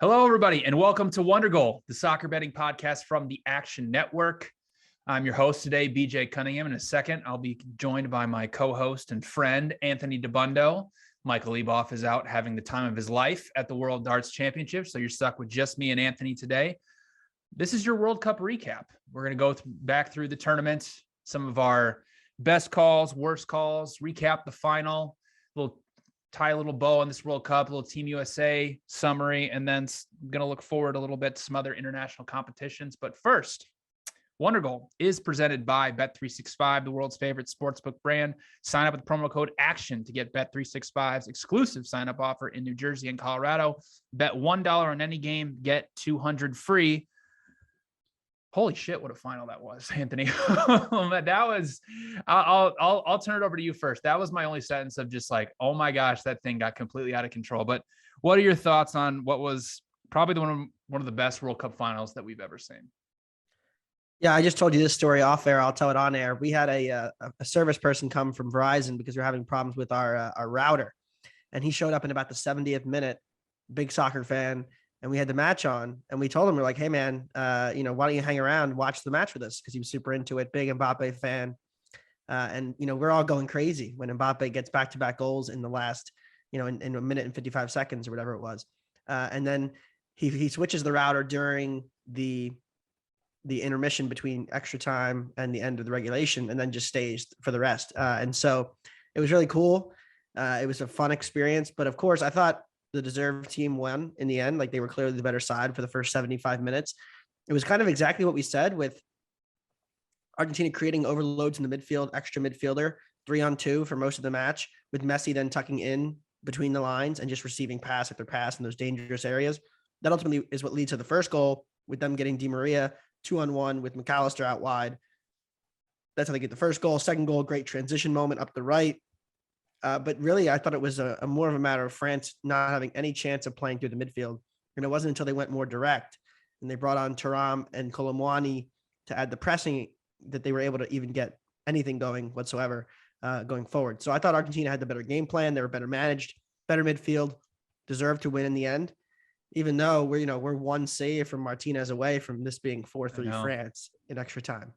Hello, everybody, and welcome to Wondergoal, the soccer betting podcast from the Action Network. I'm your host today, BJ Cunningham. In a second, I'll be joined by my co-host and friend, Anthony DeBundo. Michael Leboff is out having the time of his life at the World Darts Championship, so you're stuck with just me and Anthony today. This is your World Cup recap. We're going to go back through the tournament, some of our best calls, worst calls, recap the final, tie a little bow on this World Cup, a little Team USA summary, and then going to look forward a little bit to some other international competitions. But first, Wondergoal is presented by Bet365, the world's favorite sportsbook brand. Sign up with promo code ACTION to get Bet365's exclusive sign-up offer in New Jersey and Colorado. Bet $1 on any game, get $200 free. Holy shit, what a final that was, Anthony. That was, I'll turn it over to you first. That was my only sentence of just like, oh my gosh, that thing got completely out of control. But what are your thoughts on what was probably one of the best World Cup finals that we've ever seen? Yeah, I just told you this story off air. I'll tell it on air. We had a service person come from Verizon because we're having problems with our router. And he showed up in about the 70th minute, big soccer fan. And we had the match on, and we told him, we're like, hey man, why don't you hang around, watch the match with us? Cause he was super into it. Big Mbappe fan. And we're all going crazy when Mbappe gets back-to-back goals in the last, in a minute and 55 seconds or whatever it was. And then he switches the router during the intermission between extra time and the end of the regulation, and then just stays for the rest. And so it was really cool. It was a fun experience, but of course I thought the deserved team won in the end. Like, they were clearly the better side for the first 75 minutes. It was kind of exactly what we said, with Argentina creating overloads in the midfield, extra midfielder, 3-on-2 for most of the match, with Messi then tucking in between the lines and just receiving pass after pass in those dangerous areas. That ultimately is what leads to the first goal, with them getting Di Maria 2-on-1 with McAllister out wide. That's how they get the first goal. Second goal, great transition moment up the right. But really, I thought it was a more of a matter of France not having any chance of playing through the midfield. And it wasn't until they went more direct and they brought on Thuram and Colomwani to add the pressing that they were able to even get anything going whatsoever going forward. So I thought Argentina had the better game plan. They were better managed, better midfield, deserved to win in the end, even though we're one save from Martinez away from this being 4-3 France in extra time.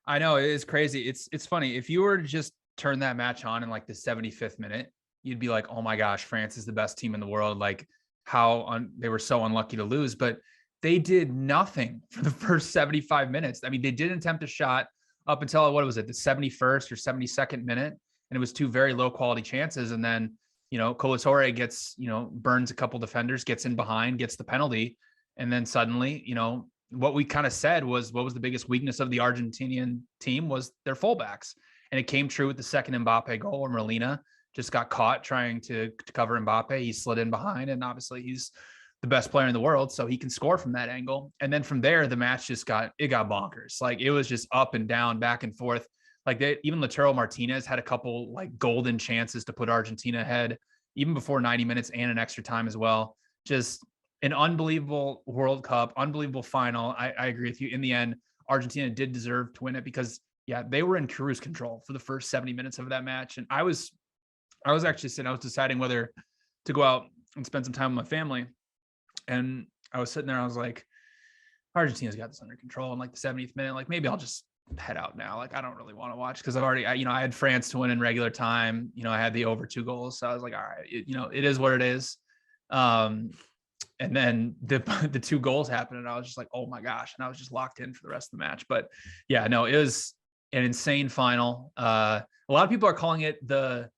I know, it is crazy. It's funny. If you were to just turn that match on in like the 75th minute, you'd be like, oh my gosh, France is the best team in the world. Like, they were so unlucky to lose, but they did nothing for the first 75 minutes. I mean, they didn't attempt a shot up until, what was it, the 71st or 72nd minute. And it was two very low quality chances. And then, Colatore gets, burns a couple defenders, gets in behind, gets the penalty. And then suddenly, what we kind of said was, what was the biggest weakness of the Argentinian team was their fullbacks. And it came true with the second Mbappe goal, where Molina just got caught trying to cover Mbappe. He slid in behind, and obviously he's the best player in the world, so he can score from that angle. And then from there, the match just got bonkers. Like, it was just up and down, back and forth. Like, even Lautaro Martinez had a couple like golden chances to put Argentina ahead, even before 90 minutes and an extra time as well. Just an unbelievable World Cup, unbelievable final. I agree with you. In the end, Argentina did deserve to win it because, yeah, they were in cruise control for the first 70 minutes of that match. And I was deciding whether to go out and spend some time with my family. And I was sitting there, I was like, Argentina's got this under control in like the 70th minute. Like, maybe I'll just head out now. Like, I don't really want to watch, because I've already, I had France to win in regular time. I had the over 2 goals. So I was like, all right, it is what it is. And then the 2 goals happened, and I was just like, oh my gosh. And I was just locked in for the rest of the match. But yeah, no, it was an insane final. A lot of people are calling it the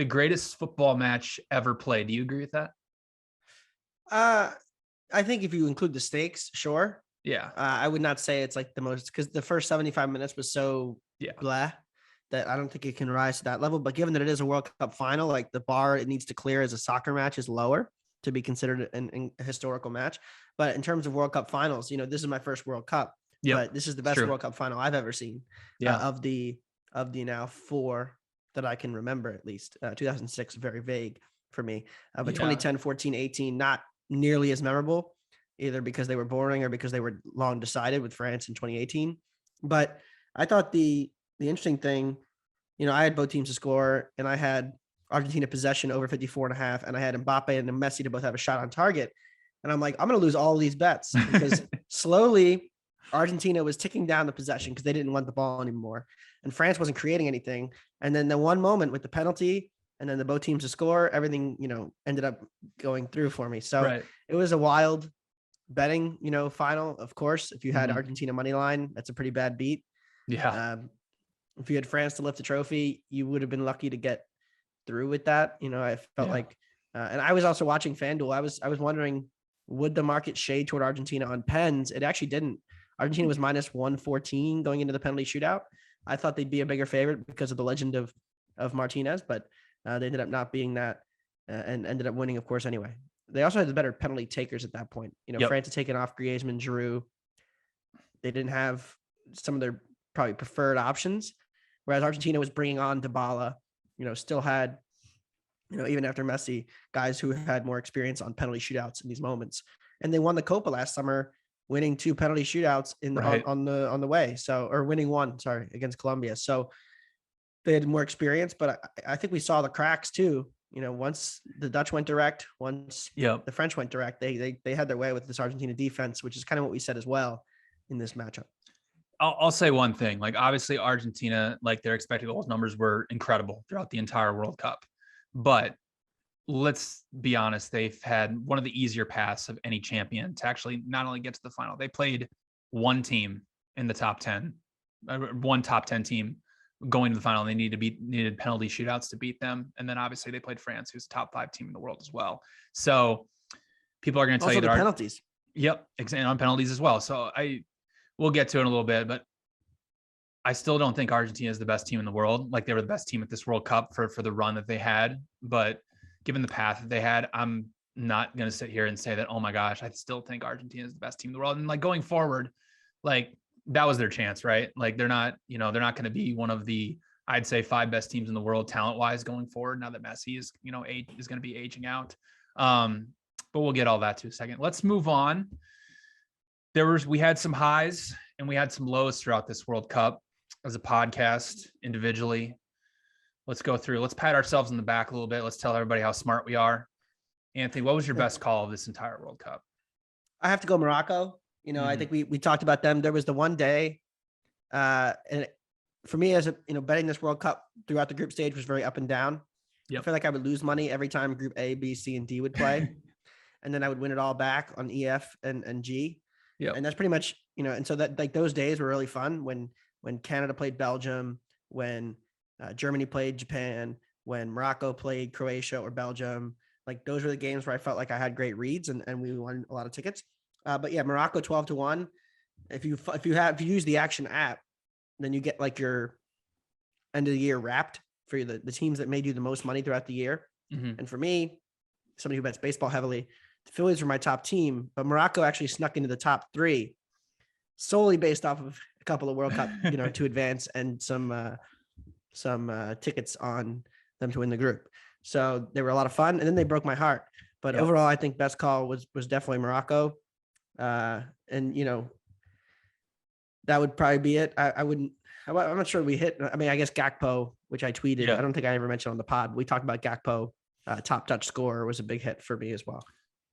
greatest football match ever played. Do you agree with that? I think if you include the stakes, sure. Yeah. I would not say it's like the most, because the first 75 minutes was so blah that I don't think it can rise to that level. But given that it is a World Cup final, like, the bar it needs to clear as a soccer match is lower to be considered a historical match. But in terms of World Cup finals, this is my first World Cup. Yep. But this is the best World Cup final I've ever seen. Of the now 4 that I can remember, at least. 2006, very vague for me. But 2010, 14, 18, not nearly as memorable, either because they were boring or because they were long decided with France in 2018. But I thought the interesting thing, I had both teams to score, and I had Argentina possession over 54.5, and I had Mbappe and Messi to both have a shot on target. And I'm like, I'm going to lose all these bets because slowly Argentina was ticking down the possession because they didn't want the ball anymore. And France wasn't creating anything. And then the one moment with the penalty and then the both teams to score, everything, ended up going through for me. So Right. it was a wild betting, final. Of course, if you had Mhm. Argentina money line, that's a pretty bad beat. Yeah. If you had France to lift the trophy, you would have been lucky to get through with that. I felt Yeah. like, and I was also watching FanDuel. I was wondering, would the market shade toward Argentina on pens? It actually didn't. Argentina was minus 114 going into the penalty shootout. I thought they'd be a bigger favorite because of the legend of Martinez, but they ended up not being that and ended up winning, of course, anyway. They also had the better penalty takers at that point. Yep. France had taken off Griezmann, Giroud. They didn't have some of their probably preferred options, whereas Argentina was bringing on Dybala, still had, even after Messi, guys who had more experience on penalty shootouts in these moments. And they won the Copa last summer, winning 2 penalty shootouts on the way. So, or winning 1, against Colombia. So they had more experience, but I think we saw the cracks too. Once the Dutch went direct, once Yep. the French went direct, they had their way with this Argentina defense, which is kind of what we said as well in this matchup. I'll say one thing. Like, obviously Argentina, like, their expected goals numbers were incredible throughout the entire World Cup, but let's be honest, they've had one of the easier paths of any champion to actually not only get to the final. They played one team in the top 10, one top 10 team going to the final. And they needed penalty shootouts to beat them. And then obviously they played France, who's a top 5 team in the world as well. So people are going to tell Also you the that penalties. Yep. And on penalties as well. So we'll get to it in a little bit, but I still don't think Argentina is the best team in the world. Like, they were the best team at this World Cup for the run that they had. But given the path that they had, I'm not going to sit here and say that, oh my gosh, I still think Argentina is the best team in the world. And like, going forward, like, that was their chance, right? Like, they're not going to be one of the, I'd say, 5 best teams in the world talent wise going forward. Now that Messi is, is going to be aging out. But we'll get all that to a second. Let's move on. We had some highs and we had some lows throughout this World Cup as a podcast, individually. Let's go through. Let's pat ourselves in the back a little bit. Let's tell everybody how smart we are. Anthony, what was your best call of this entire World Cup? I have to go Morocco. I think we talked about them. There was the one day, and for me, as betting this World Cup throughout the group stage was very up and down. Yep. I feel like I would lose money every time Group A, B, C, and D would play, and then I would win it all back on E, F, and G. Yeah, and that's pretty much and so that, like, those days were really fun when Canada played Belgium, when Germany played Japan, when Morocco played Croatia or Belgium. Like, those were the games where I felt like I had great reads and we won a lot of tickets. But yeah, Morocco 12-1. If you use the Action app, then you get like your end of the year wrapped for the teams that made you the most money throughout the year. Mm-hmm. And for me, somebody who bets baseball heavily, the Phillies were my top team, but Morocco actually snuck into the top 3 solely based off of a couple of World Cup, to advance and some tickets on them to win the group. So they were a lot of fun, and then they broke my heart. But overall, I think best call was definitely Morocco. And that would probably be it. I'm not sure we hit. I mean, I guess Gakpo, which I tweeted. Yeah. I don't think I ever mentioned on the pod. We talked about Gakpo. Top touch scorer was a big hit for me as well.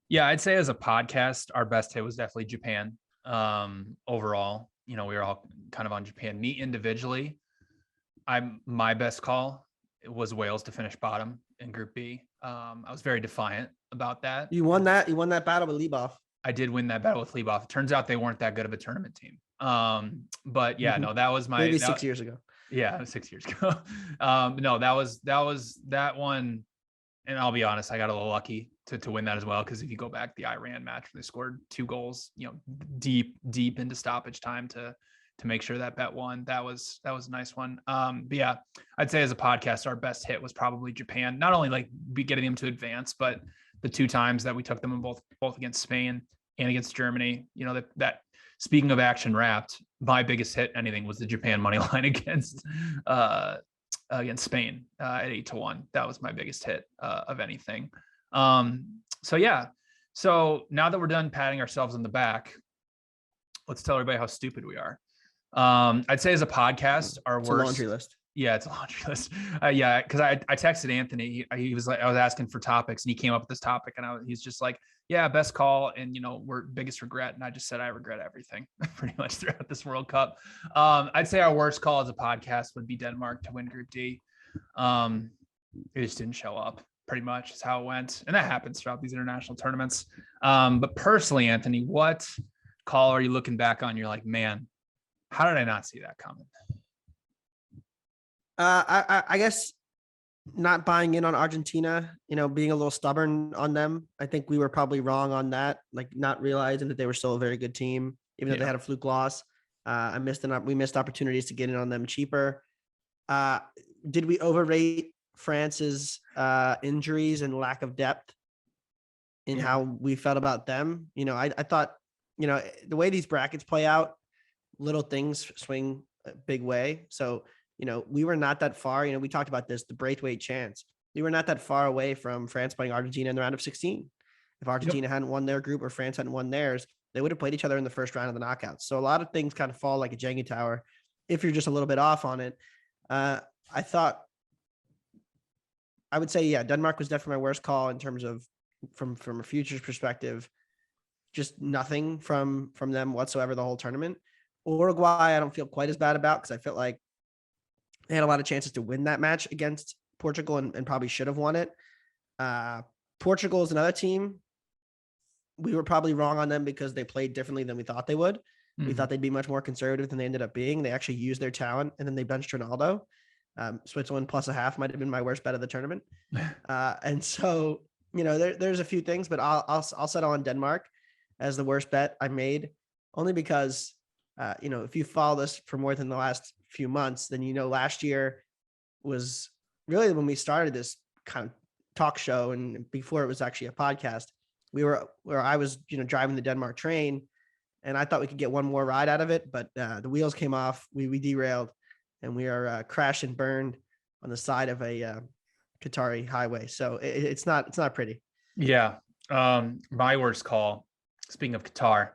Yeah, I'd say as a podcast, our best hit was definitely Japan. Overall, we were all kind of on Japan. Me individually, my best call was Wales to finish bottom in Group B. I was very defiant about that. You won that battle with Liebov. I did win that battle with Liebov. It turns out they weren't that good of a tournament team. But yeah, no, that was maybe 6 years ago. Yeah, 6 years ago. No, that was that one. And I'll be honest, I got a little lucky to win that as well. Because if you go back the Iran match, they scored 2 goals, deep into stoppage time to make sure that bet won. That was a nice one. But yeah, I'd say as a podcast, our best hit was probably Japan. Not only like getting them to advance, but the 2 times that we took them in both against Spain and against Germany. That speaking of action wrapped, my biggest hit anything was the Japan money line against Spain at 8-1. That was my biggest hit of anything. So yeah. So now that we're done patting ourselves on the back, let's tell everybody how stupid we are. I'd say as a podcast, it's a laundry list. Yeah, it's a laundry list. Yeah, because I texted Anthony. He was like, I was asking for topics, and he came up with this topic, and he's just like, yeah, best call. And, we're biggest regret. And I just said, I regret everything pretty much throughout this World Cup. I'd say our worst call as a podcast would be Denmark to win Group D. It just didn't show up, pretty much is how it went. And that happens throughout these international tournaments. But personally, Anthony, what call are you looking back on? You're like, man, how did I not see that coming? I guess not buying in on Argentina, being a little stubborn on them. I think we were probably wrong on that, like not realizing that they were still a very good team, even though they had a fluke loss. We missed opportunities to get in on them cheaper. Did we overrate France's injuries and lack of depth in how we felt about them? I thought, the way these brackets play out, little things swing a big way. So, we were not that far. We talked about this, the Braithwaite chance. We were not that far away from France playing Argentina in the round of 16. If Argentina hadn't won their group or France hadn't won theirs, they would have played each other in the first round of the knockouts. So a lot of things kind of fall like a Jenga tower if you're just a little bit off on it. I would say, yeah, Denmark was definitely my worst call in terms of from a futures perspective, just nothing from them whatsoever the whole tournament. Uruguay, I don't feel quite as bad about because I felt like they had a lot of chances to win that match against Portugal and probably should have won it. Portugal is another team. We were probably wrong on them because they played differently than we thought they would. Mm-hmm. We thought they'd be much more conservative than they ended up being. They actually used their talent, and then they benched Ronaldo. Switzerland plus a half might have been my worst bet of the tournament. And so, there's a few things, but I'll settle on Denmark as the worst bet I made, only because, if you follow this for more than the last few months, then, last year was really when we started this kind of talk show. And before it was actually a podcast, I was, driving the Denmark train, and I thought we could get one more ride out of it, but the wheels came off. We derailed, and we are crashed and burned on the side of a Qatari highway. So it's not pretty. Yeah. My worst call, speaking of Qatar,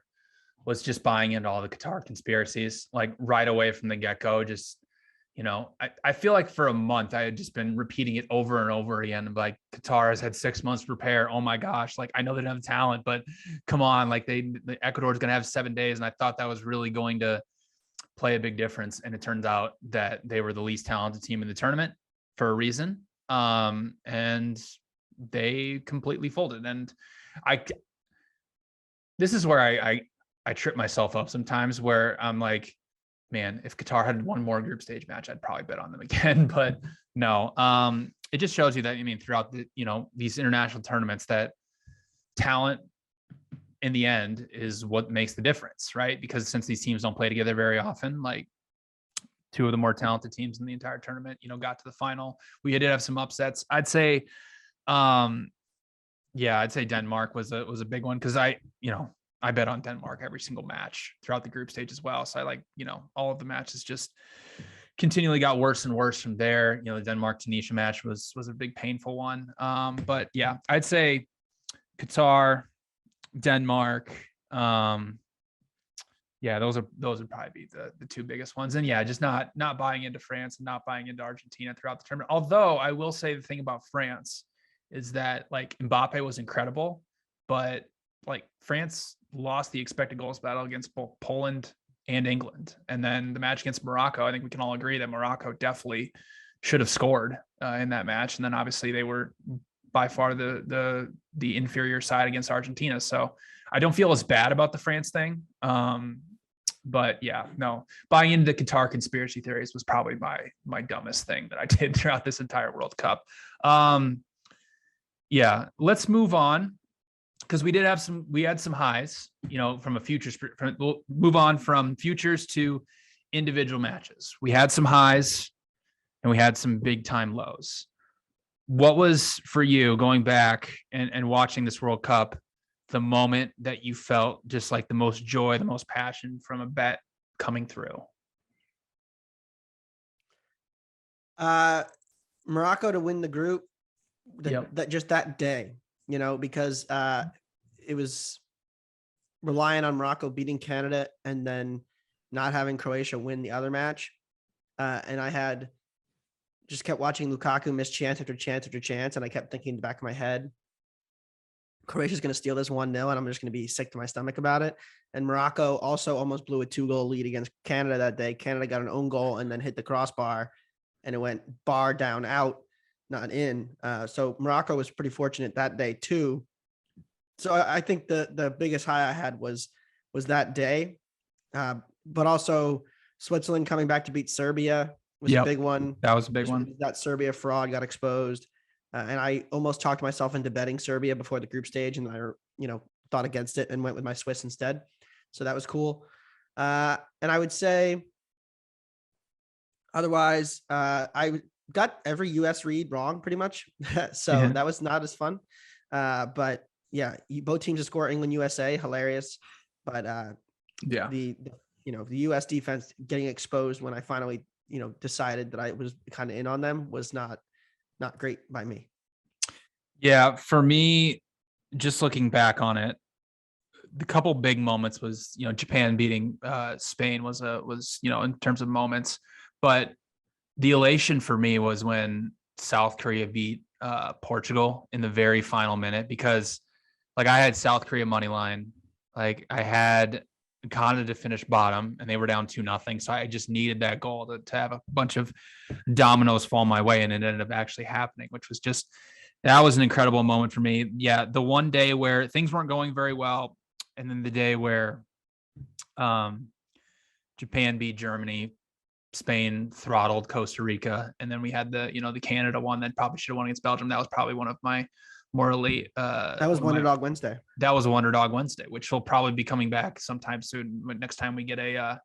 was just buying into all the Qatar conspiracies, like right away from the get-go. Just, I feel like for a month I had just been repeating it over and over again. Like, Qatar has had 6 months to prepare. Oh my gosh. Like, I know they don't have talent, but come on, like the Ecuador is going to have 7 days. And I thought that was really going to play a big difference. And it turns out that they were the least talented team in the tournament for a reason. And they completely folded. And this is where I trip myself up sometimes, where I'm like, man, if Qatar had one more group stage match, I'd probably bet on them again. But no, it just shows you that, throughout the, these international tournaments, that talent in the end is what makes the difference, right? Because since these teams don't play together very often, like two of the more talented teams in the entire tournament, got to the final. We did have some upsets. I'd say, I'd say Denmark was a big one, because I bet on Denmark every single match throughout the group stage as well. So I all of the matches just continually got worse and worse from there. The Denmark-Tunisia match was a big painful one. But yeah, I'd say Qatar, Denmark. Those would probably be the two biggest ones. And yeah, just not buying into France and not buying into Argentina throughout the tournament. Although I will say the thing about France is that, like, Mbappe was incredible, but like France lost the expected goals battle against both Poland and England. And then the match against Morocco, I think we can all agree that Morocco definitely should have scored in that match. And then obviously they were by far the inferior side against Argentina. So I don't feel as bad about the France thing. But yeah, no, buying into the Qatar conspiracy theories was probably my dumbest thing that I did throughout this entire World Cup. Let's move on, because we had some highs, from a futures. We'll move on from futures to individual matches. We had some highs and we had some big time lows. What was, for you, going back and watching this World Cup, the moment that you felt just like the most joy, the most passion from a bet coming through? Morocco to win the group, that just that day, because it was relying on Morocco beating Canada and then not having Croatia win the other match. And I had just kept watching Lukaku miss chance after chance after chance. And I kept thinking in the back of my head, Croatia's going to steal this 1-0, and I'm just going to be sick to my stomach about it. And Morocco also almost blew a 2-goal lead against Canada that day. Canada got an own goal and then hit the crossbar, and it went bar down out, not in. So Morocco was pretty fortunate that day too. So I think the biggest high I had was that day, but also Switzerland coming back to beat Serbia was a big one. That was a big one. That Serbia fraud got exposed. And I almost talked myself into betting Serbia before the group stage, and I, thought against it and went with my Swiss instead. So that was cool. And I would say, otherwise, I got every US read wrong pretty much. So that was not as fun. But yeah, both teams to score England, USA, hilarious. But the US defense getting exposed when I finally, decided that I was kind of in on them was not great by me. Yeah, for me, just looking back on it, the couple big moments was, Japan beating Spain was in terms of moments, but the elation for me was when South Korea beat Portugal in the very final minute, because like I had South Korea money line, like I had Ghana to finish bottom, and they were down 2-0. So I just needed that goal to have a bunch of dominoes fall my way, and it ended up actually happening, which was that was an incredible moment for me. Yeah, the one day where things weren't going very well, and then the day where Japan beat Germany, Spain throttled Costa Rica, and then we had the Canada one that probably should have won against Belgium. That was probably one of my more elite. That was Wonderdog Wednesday. That was a Wonderdog Wednesday, which will probably be coming back sometime soon. Next time we get a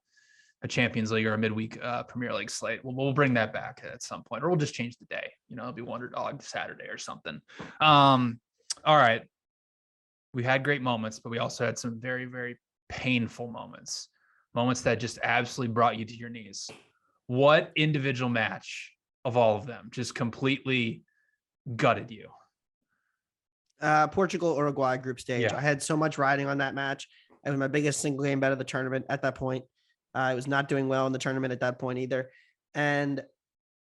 Champions League or a midweek Premier League slate, we'll bring that back at some point, or we'll just change the day. It'll be Wonderdog Saturday or something. All right, we had great moments, but we also had some very, very painful moments that just absolutely brought you to your knees. What individual match of all of them just completely gutted you? Portugal, Uruguay group stage. Yeah. I had so much riding on that match. It was my biggest single game bet of the tournament at that point. I was not doing well in the tournament at that point either. And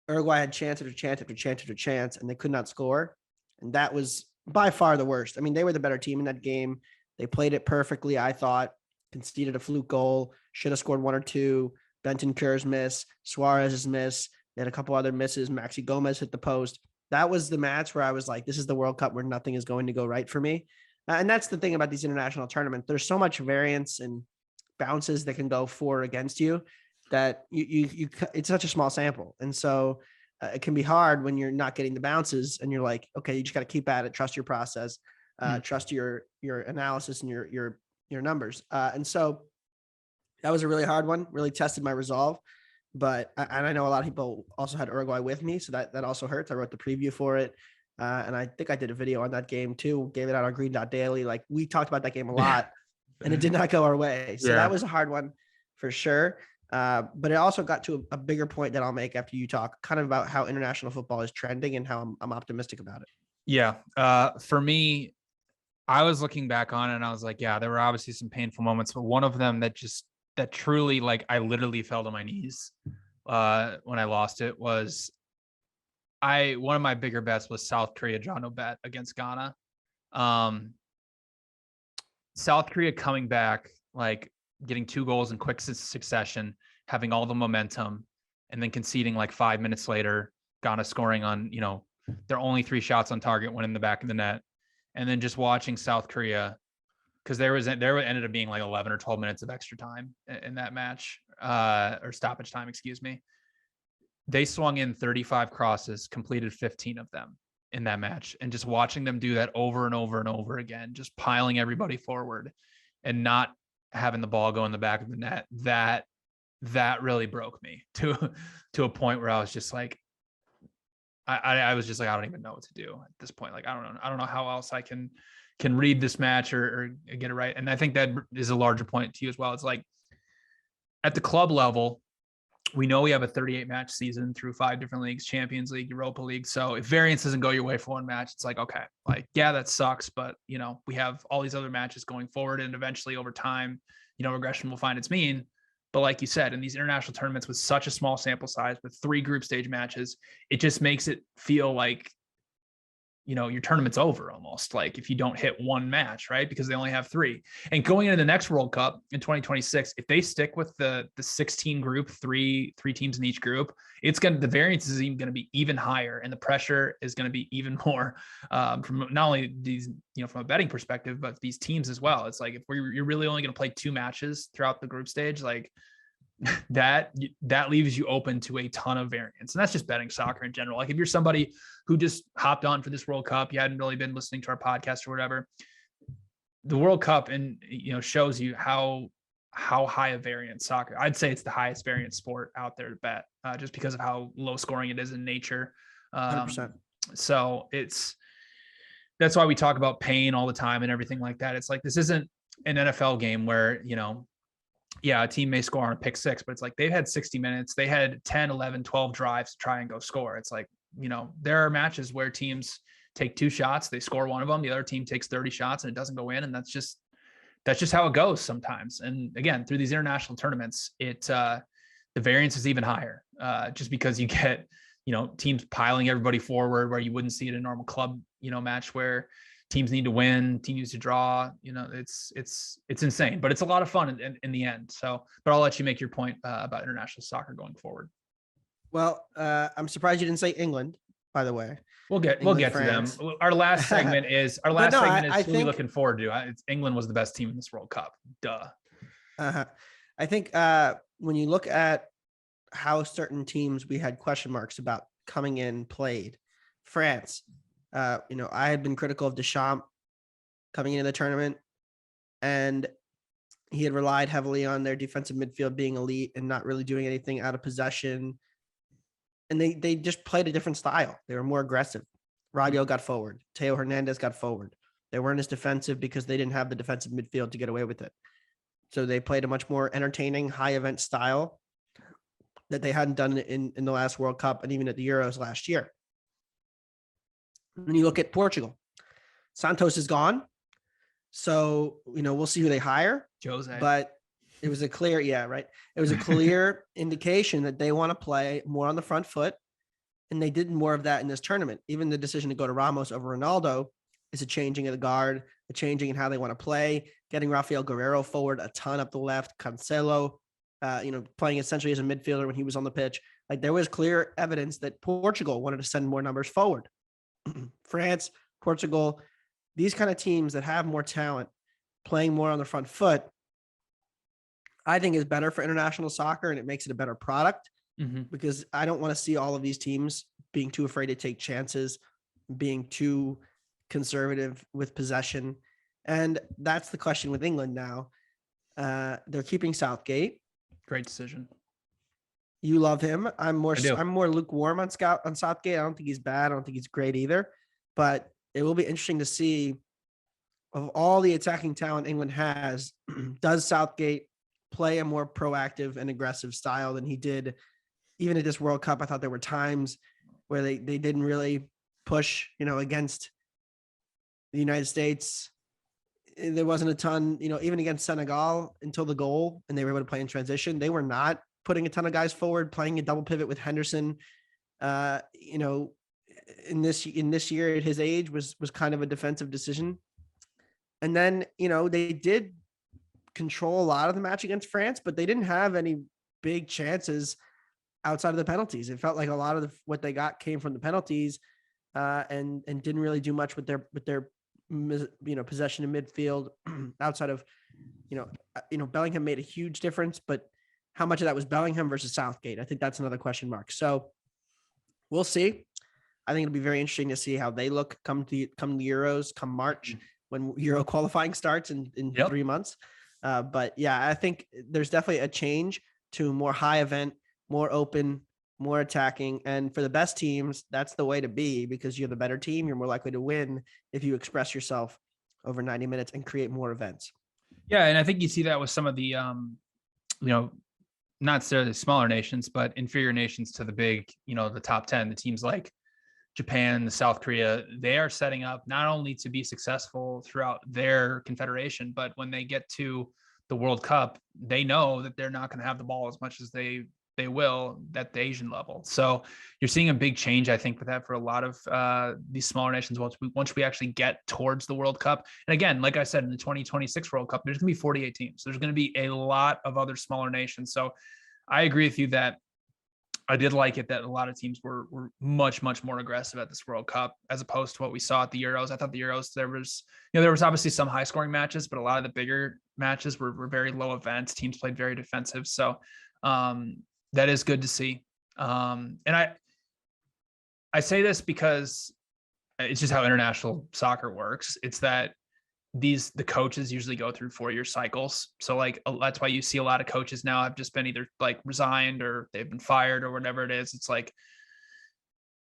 Uruguay had chance after chance after chance after chance, and they could not score. And that was by far the worst. I mean, they were the better team in that game. They played it perfectly, I thought. Conceded a fluke goal. Should have scored one or two. Bentancur's miss. Suarez's miss. They had a couple other misses. Maxi Gomez hit the post. That was the match where I was like, this is the World Cup where nothing is going to go right for me. And that's the thing about these international tournaments. There's so much variance and bounces that can go for or against you that you it's such a small sample. And so it can be hard when you're not getting the bounces and you're like, okay, you just got to keep at it. Trust your process, trust your analysis and your numbers. And so that was a really hard one, really tested my resolve. But I know a lot of people also had Uruguay with me, so that also hurts. I wrote the preview for it, and I think I did a video on that game too. Gave it out on Green Dot Daily. Like we talked about that game a lot, and it did not go our way. So that was a hard one for sure. But it also got to a bigger point that I'll make after you talk, kind of about how international football is trending and how I'm optimistic about it. Yeah, for me, I was looking back on it and I was like, yeah, there were obviously some painful moments, but one of them that truly, like, I literally fell to my knees when I lost it was one of my bigger bets was South Korea draw no bet against Ghana. South Korea coming back, like getting 2 goals in quick succession, having all the momentum, and then conceding like 5 minutes later, Ghana scoring on, their only 3 shots on target, one in the back of the net. And then just watching South Korea, because there ended up being like 11 or 12 minutes of extra time in that match, or stoppage time, excuse me. They swung in 35 crosses, completed 15 of them in that match. And just watching them do that over and over and over again, just piling everybody forward and not having the ball go in the back of the net, that really broke me to a point where I was just like, I was just like, I don't even know what to do at this point. Like, I don't know how else I can read this match or get it right. And I think that is a larger point to you as well. It's like at the club level, we know we have a 38 match season through 5 different leagues, Champions League, Europa League. So if variance doesn't go your way for one match, it's like, okay, like, yeah, that sucks. But, we have all these other matches going forward, and eventually over time, regression will find its mean. But like you said, in these international tournaments with such a small sample size, with 3 group stage matches, it just makes it feel like your tournament's over almost, like if you don't hit one match, right? Because they only have 3. And going into the next World Cup in 2026, if they stick with the 16 group, three teams in each group, the variance is even going to be even higher, and the pressure is going to be even more, from not only these, from a betting perspective, but these teams as well. It's like, if you're really only going to play 2 matches throughout the group stage, like that leaves you open to a ton of variance. And that's just betting soccer in general. Like if you're somebody who just hopped on for this World Cup, you hadn't really been listening to our podcast or whatever, the World Cup shows you how high a variance soccer. I'd say it's the highest variance sport out there to bet, just because of how low scoring it is in nature. 100%. So that's why we talk about pain all the time and everything like that. It's like, this isn't an NFL game where, a team may score on a pick 6, but it's like they've had 60 minutes. They had 10, 11, 12 drives to try and go score. It's like, there are matches where teams take 2 shots, they score one of them, the other team takes 30 shots and it doesn't go in. And that's just how it goes sometimes. And again, through these international tournaments, the variance is even higher, just because you get, teams piling everybody forward where you wouldn't see it in a normal club, match where teams need to win, teams need to draw. It's insane, but it's a lot of fun in the end. So, but I'll let you make your point about international soccer going forward. Well, I'm surprised you didn't say England, by the way. We'll get France. to them. Our last segment is who we looking forward to. England was the best team in this World Cup. Duh. I think when you look at how certain teams we had question marks about coming in played, France, I had been critical of Deschamps coming into the tournament, and he had relied heavily on their defensive midfield being elite and not really doing anything out of possession. And they just played a different style. They were more aggressive. Rabiot got forward. Teo Hernandez got forward. They weren't as defensive because they didn't have the defensive midfield to get away with it. So they played a much more entertaining, high event style that they hadn't done in the last World Cup and even at the Euros last year. When you look at Portugal, Santos is gone. So, we'll see who they hire. Jose. But it was a clear, It was a clear indication that they want to play more on the front foot. And they did more of that in this tournament. Even the decision to go to Ramos over Ronaldo is a changing of the guard, a changing in how they want to play, getting Rafael Guerrero forward a ton up the left, Cancelo, playing essentially as a midfielder when he was on the pitch. Like, there was clear evidence that Portugal wanted to send more numbers forward. France, Portugal, these kind of teams that have more talent playing more on the front foot, I think is better for international soccer, and it makes it a better product, because I don't want to see all of these teams being too afraid to take chances, being too conservative with possession. And that's the question with England now. They're keeping Southgate. Great decision. You love him. I'm more lukewarm on Southgate. I don't think he's bad. I don't think he's great either. But it will be interesting to see, of all the attacking talent England has, does Southgate play a more proactive and aggressive style than he did even at this World Cup? I thought there were times where they didn't really push, against the United States. There wasn't a ton, even against Senegal until the goal, and they were able to play in transition. They were not putting a ton of guys forward, playing a double pivot with Henderson. In this year at his age was kind of a defensive decision. And then, they did control a lot of the match against France, but they didn't have any big chances outside of the penalties. It felt like a lot of what they got came from the penalties, and didn't really do much with their possession in midfield outside of, Bellingham made a huge difference, but how much of that was Bellingham versus Southgate? I think that's another question mark. So we'll see. I think it'll be very interesting to see how they look come the Euros, come March, when Euro qualifying starts in 3 months. But yeah, I think there's definitely a change to more high event, more open, more attacking. And for the best teams, that's the way to be, because you're the better team. You're more likely to win if you express yourself over 90 minutes and create more events. Yeah. And I think you see that with some of the, not necessarily smaller nations, but inferior nations to the big, the top 10, the teams like Japan, South Korea. They are setting up not only to be successful throughout their confederation, but when they get to the World Cup, they know that they're not going to have the ball as much as they they will at the Asian level. So you're seeing a big change, I think, with that for a lot of these smaller nations once we actually get towards the World Cup. And again, like I said, in the 2026 World Cup, there's going to be 48 teams. There's going to be a lot of other smaller nations. So I agree with you that I did like it that a lot of teams were much more aggressive at this World Cup as opposed to what we saw at the Euros. I thought the Euros, there was obviously some high scoring matches, but a lot of the bigger matches were very low events. Teams played very defensive. So that is good to see. And I say this because it's just how international soccer works. It's that the coaches usually go through 4-year cycles. So like, that's why you see a lot of coaches now have just been either like resigned or they've been fired or whatever it is. It's like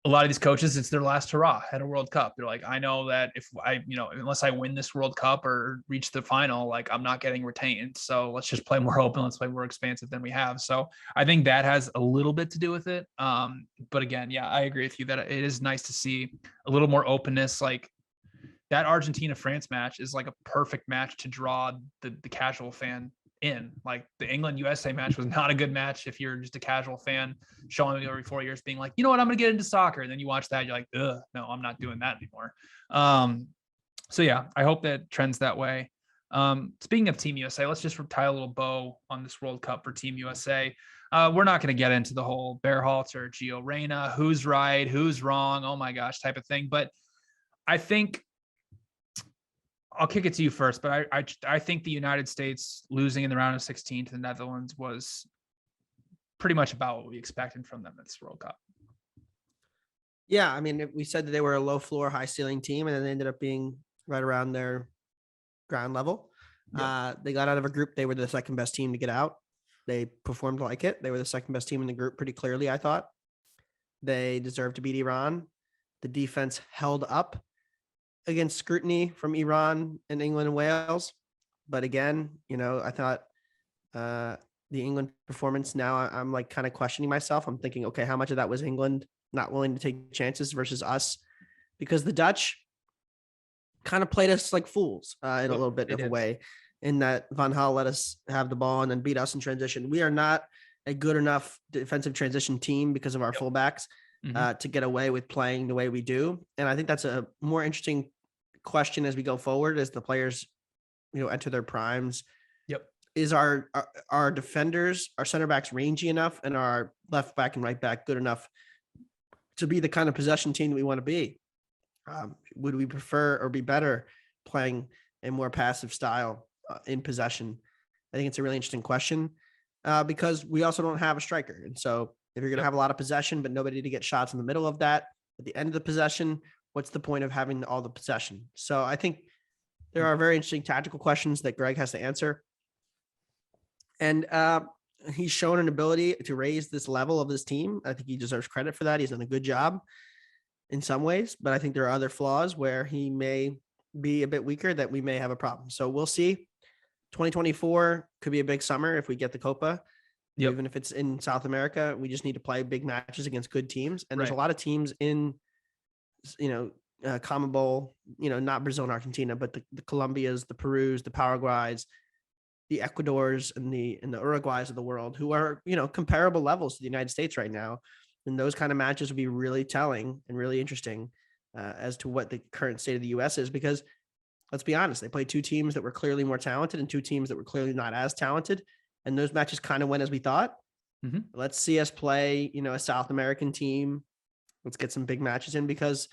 a lot of these coaches, it's their last hurrah at a World Cup. They're like, I know that if unless I win this World Cup or reach the final, like I'm not getting retained. So let's just play more open. Let's play more expansive than we have. So I think that has a little bit to do with it. But again, yeah, I agree with you that it is nice to see a little more openness. Like, that Argentina-France match is like a perfect match to draw the casual fan in. Like the England-USA match was not a good match if you're just a casual fan showing me every 4 years being like, you know what, I'm going to get into soccer. And then you watch that, you're like, ugh, no, I'm not doing that anymore. So yeah, I hope that trends that way. Speaking of Team USA, let's just tie a little bow on this World Cup for Team USA. We're not going to get into the whole Berhalter, Gio Reyna, who's right, who's wrong, oh my gosh, type of thing. But I think I'll kick it to you first, but I think the United States losing in the round of 16 to the Netherlands was pretty much about what we expected from them at this World Cup. Yeah, I mean, we said that they were a low floor, high ceiling team, and then they ended up being right around their ground level. Yep. They got out of a group. They were the second best team to get out. They performed like it. They were the second best team in the group pretty clearly, I thought. They deserved to beat Iran. The defense held up against scrutiny from Iran and England and Wales. But again, I thought the England performance, now I'm like kind of questioning myself. I'm thinking, okay, how much of that was England not willing to take chances versus us? Because the Dutch kind of played us like fools in a little bit of a way, in that Van Gaal let us have the ball and then beat us in transition. We are not a good enough defensive transition team because of our fullbacks to get away with playing the way we do. And I think that's a more interesting question as we go forward, as the players, enter their primes. Yep. Is our defenders, our center backs rangy enough, and our left back and right back good enough to be the kind of possession team that we want to be? Would we prefer or be better playing a more passive style in possession? I think it's a really interesting question because we also don't have a striker. And so if you're going to have a lot of possession, but nobody to get shots in the middle of that, at the end of the possession, what's the point of having all the possession? So I think there are very interesting tactical questions that Greg has to answer. And he's shown an ability to raise this level of this team. I think he deserves credit for that. He's done a good job in some ways, but I think there are other flaws where he may be a bit weaker that we may have a problem. So we'll see. 2024 could be a big summer if we get the Copa. Yep. Even if it's in South America, we just need to play big matches against good teams. And there's a lot of teams in, CONMEBOL, not Brazil and Argentina, but the Colombias, the Perus, the Paraguays, the Ecuadors, and the Uruguays of the world, who are, comparable levels to the United States right now. And those kind of matches would be really telling and really interesting as to what the current state of the U.S. is, because let's be honest, they played two teams that were clearly more talented and two teams that were clearly not as talented. And those matches kind of went as we thought. Mm-hmm. Let's see us play, a South American team. Let's get some big matches in, because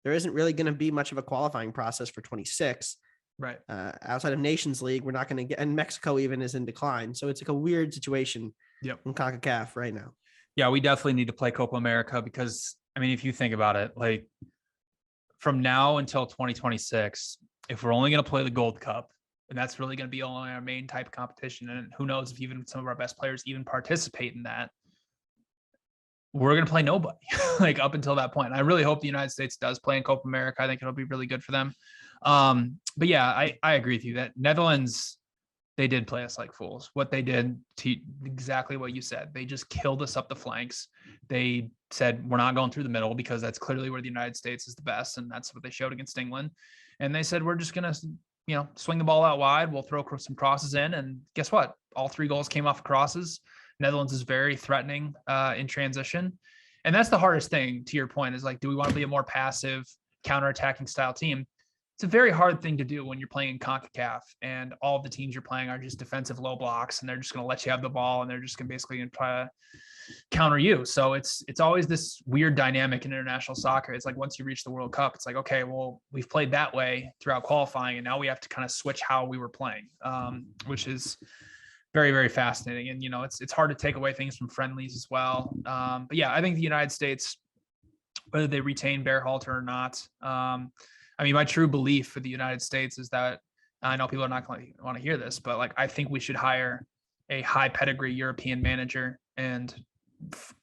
there isn't really going to be much of a qualifying process for 26. Right. Outside of Nations League, we're not going to get, and Mexico even is in decline. So it's like a weird situation in CONCACAF right now. Yeah, we definitely need to play Copa America because, I mean, if you think about it, like from now until 2026, if we're only going to play the Gold Cup, and that's really going to be only our main type of competition, and who knows if even some of our best players even participate in that, we're going to play nobody like up until that point. I really hope the United States does play in Copa America. I think it'll be really good for them. But yeah, I agree with you that Netherlands, they did play us like fools. What they did, to exactly what you said, they just killed us up the flanks. They said, we're not going through the middle because that's clearly where the United States is the best. And that's what they showed against England. And they said, we're just going to, swing the ball out wide. We'll throw some crosses in. And guess what? All three goals came off of crosses. Netherlands is very threatening in transition. And that's the hardest thing, to your point, is like, do we want to be a more passive, counterattacking style team? It's a very hard thing to do when you're playing in CONCACAF and all of the teams you're playing are just defensive low blocks and they're just going to let you have the ball and they're just going to basically try to counter you. So it's always this weird dynamic in international soccer. It's like once you reach the World Cup, it's like, okay, well, we've played that way throughout qualifying and now we have to kind of switch how we were playing, which is very, very fascinating. And, you know, it's hard to take away things from friendlies as well. But yeah, I think the United States, whether they retain Berhalter or not, I mean, my true belief for the United States is that I know people are not going to want to hear this, but like, I think we should hire a high pedigree European manager and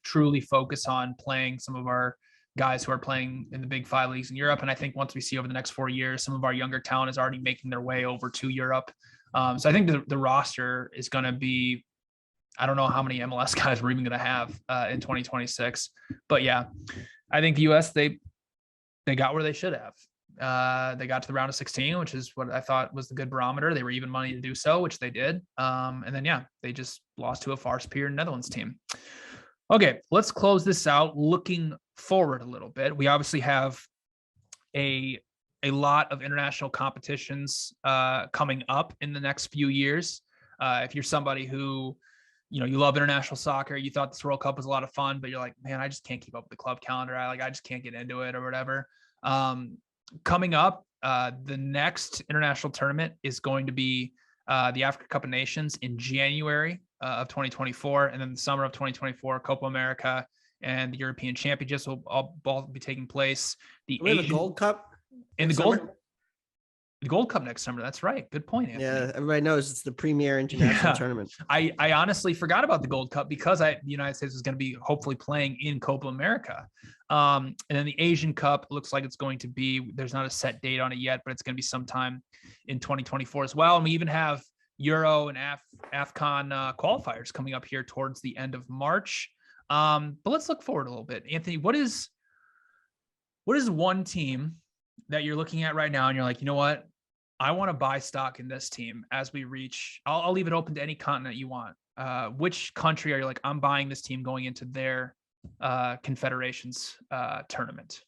truly focus on playing some of our guys who are playing in the big 5 leagues in Europe. And I think once we see over the next 4 years, some of our younger talent is already making their way over to Europe. So I think the roster is going to be, I don't know how many MLS guys we're even going to have in 2026, but yeah, I think the US, they got where they should have. They got to the round of 16, which is what I thought was the good barometer. They were even money to do so, which they did. And then, yeah, they just lost to a far superior Netherlands team. Okay, let's close this out looking forward a little bit. We obviously have a lot of international competitions coming up in the next few years. If you're somebody who, you know, you love international soccer, you thought this World Cup was a lot of fun, but you're like, man, I just can't keep up with the club calendar. I just can't get into it or whatever. Coming up, the next international tournament is going to be the Africa Cup of Nations in January of 2024, and then the summer of 2024, Copa America and the European Championships will all be taking place. The Gold Cup and the Gold Cup next summer. That's right. Good point, Anthony. Yeah, everybody knows it's the premier international tournament. I honestly forgot about the Gold Cup because the United States was going to be hopefully playing in Copa America. And then the Asian Cup looks like it's going to be, there's not a set date on it yet, but it's going to be sometime in 2024 as well. And we even have Euro and AFCON qualifiers coming up here towards the end of March. But let's look forward a little bit. Anthony, what is one team that you're looking at right now and you're like, you know what? I want to buy stock in this team as we reach, I'll leave it open to any continent you want. Which country are you like, I'm buying this team going into their Confederations tournament?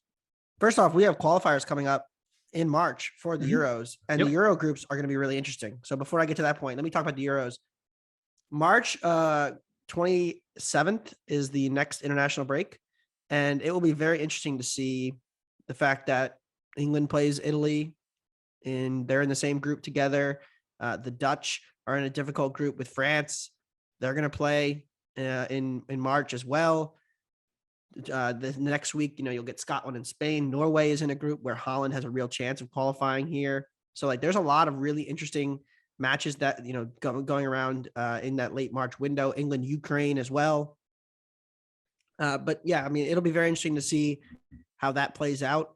First off, we have qualifiers coming up in March for the Euros, and the Euro groups are going to be really interesting. So before I get to that point, let me talk about the Euros. March 27th is the next international break, and it will be very interesting to see the fact that England plays Italy, and they're in the same group together. The Dutch are in a difficult group with France. They're going to play in March as well. The next week, you know, you'll get Scotland and Spain. Norway is in a group where Holland has a real chance of qualifying here. So like, there's a lot of really interesting matches that, you know, going around in that late March window. England, Ukraine as well. But yeah, I mean, it'll be very interesting to see how that plays out.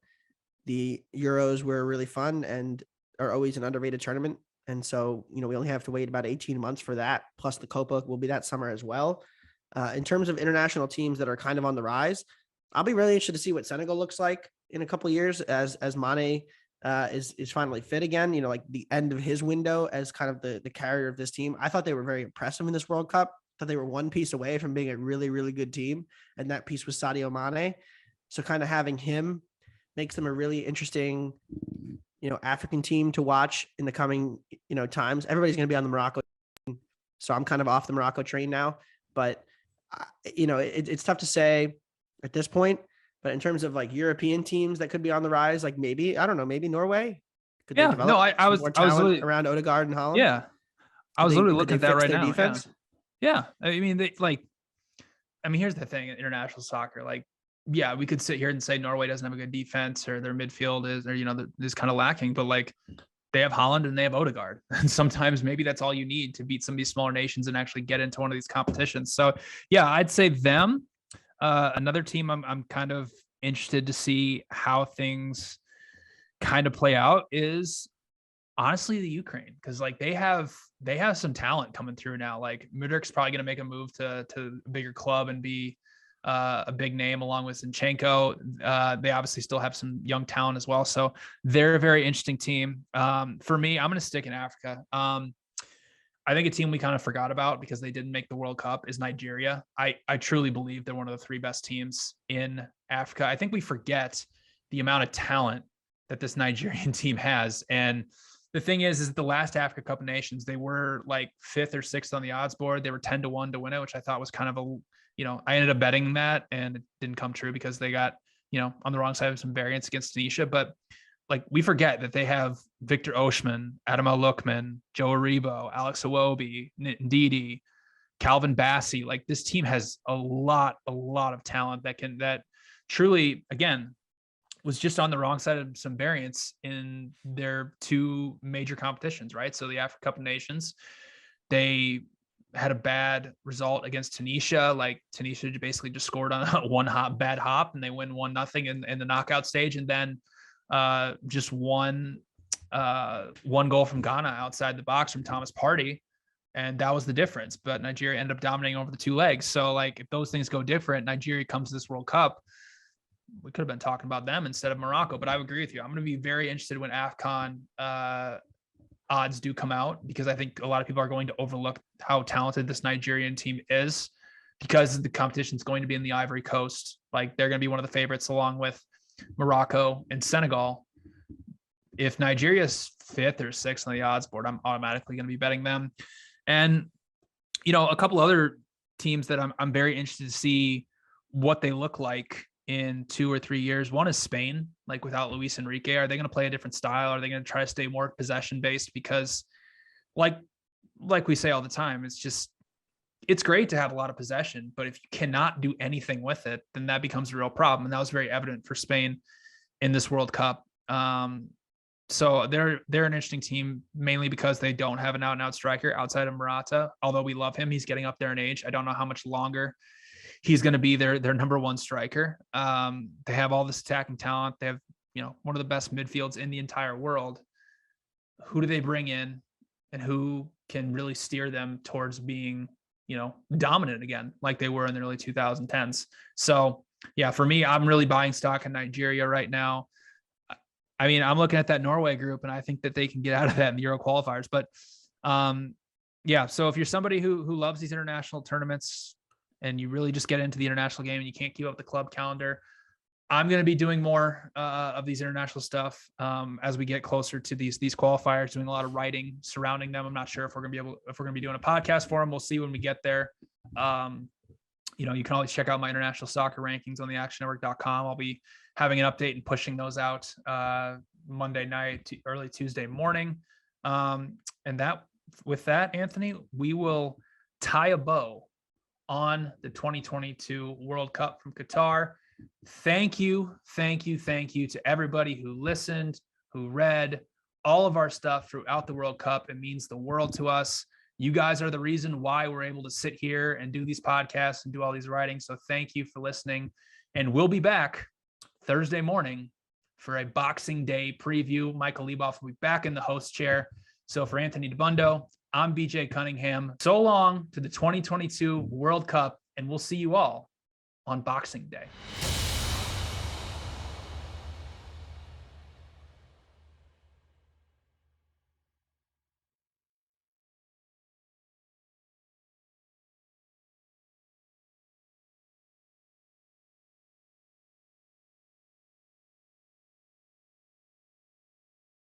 The Euros were really fun and are always an underrated tournament. And so, you know, we only have to wait about 18 months for that. Plus the Copa will be that summer as well. In terms of international teams that are kind of on the rise, I'll be really interested to see what Senegal looks like in a couple of years as Mane is finally fit again, you know, like the end of his window as kind of the carrier of this team. I thought they were very impressive in this World Cup. I thought they were one piece away from being a really, really good team. And that piece was Sadio Mane. So kind of having him makes them a really interesting, you know, African team to watch in the coming, you know, times. Everybody's going to be on the Morocco. So I'm kind of off the Morocco train now, but you know, it's tough to say at this point, but in terms of like European teams that could be on the rise, like maybe, I don't know, maybe Norway. Could I was around Odegaard and Holland. Yeah. I was literally looking at that right now. Defense? Yeah. I mean, here's the thing in international soccer, like, yeah, we could sit here and say Norway doesn't have a good defense or their midfield is, or, you know, is kind of lacking, but like they have Holland and they have Odegaard. And sometimes maybe that's all you need to beat some of these smaller nations and actually get into one of these competitions. So yeah, I'd say them. Another team I'm kind of interested to see how things kind of play out is honestly the Ukraine, because like they have some talent coming through now. Like Mudrik's probably going to make a move to a bigger club and be a big name along with Zinchenko. They obviously still have some young talent as well. So they're a very interesting team. For me, I'm going to stick in Africa. I think a team we kind of forgot about because they didn't make the World Cup is Nigeria. I truly believe they're one of the 3 best teams in Africa. I think we forget the amount of talent that this Nigerian team has. And the thing is the last Africa Cup of Nations, they were like 5th or 6th on the odds board. They were 10-1 to win it, which I thought was kind of I ended up betting that and it didn't come true because they got, on the wrong side of some variance against Tunisia. But like we forget that they have Victor Osimhen, Adam Lukman, Joe Aribo, Alex Iwobi, Ndidi, Calvin Bassey. Like this team has a lot of talent that truly, again, was just on the wrong side of some variance in their 2 major competitions, right? So the Africa Cup of Nations, they had a bad result against Tunisia. Like Tunisia basically just scored on a bad hop and they win 1-0 in the knockout stage. And then just one goal from Ghana outside the box from Thomas Partey. And that was the difference. But Nigeria ended up dominating over the 2 legs. So like if those things go different, Nigeria comes to this World Cup, we could have been talking about them instead of Morocco. But I would agree with you. I'm going to be very interested when AFCON odds do come out, because I think a lot of people are going to overlook how talented this Nigerian team is because the competition is going to be in the Ivory Coast. Like they're going to be one of the favorites along with Morocco and Senegal. If Nigeria's 5th or 6th on the odds board, I'm automatically going to be betting them. And, a couple other teams that I'm very interested to see what they look like in 2 or 3 years. One is Spain, like without Luis Enrique. Are they going to play a different style? Are they going to try to stay more possession based? Because like we say all the time, it's great to have a lot of possession, but if you cannot do anything with it, then that becomes a real problem. And that was very evident for Spain in this World Cup. So they're an interesting team, mainly because they don't have an out and out striker outside of Morata. Although we love him, he's getting up there in age. I don't know how much longer he's going to be their number 1 striker. They have all this attacking talent. They have, one of the best midfields in the entire world. Who do they bring in and who can really steer them towards being, dominant again, like they were in the early 2010s. So yeah, for me, I'm really buying stock in Nigeria right now. I mean, I'm looking at that Norway group and I think that they can get out of that in the Euro qualifiers, but yeah. So if you're somebody who loves these international tournaments and you really just get into the international game and you can't keep up the club calendar, I'm going to be doing more of these international stuff as we get closer to these qualifiers, doing a lot of writing surrounding them. I'm not sure if we're going to be doing a podcast for them. We'll see when we get there. You can always check out my international soccer rankings on theactionnetwork.com. I'll be having an update and pushing those out Monday night to early Tuesday morning. With that, Anthony, we will tie a bow on the 2022 World Cup from Qatar. Thank you to everybody who listened, who read all of our stuff throughout the World Cup. It means the world to us. You guys are the reason why we're able to sit here and do these podcasts and do all these writings. So thank you for listening. And we'll be back Thursday morning for a Boxing Day preview. Michael Leboff will be back in the host chair. So for Anthony DeBundo, I'm BJ Cunningham. So long to the 2022 World Cup, and we'll see you all on Boxing Day.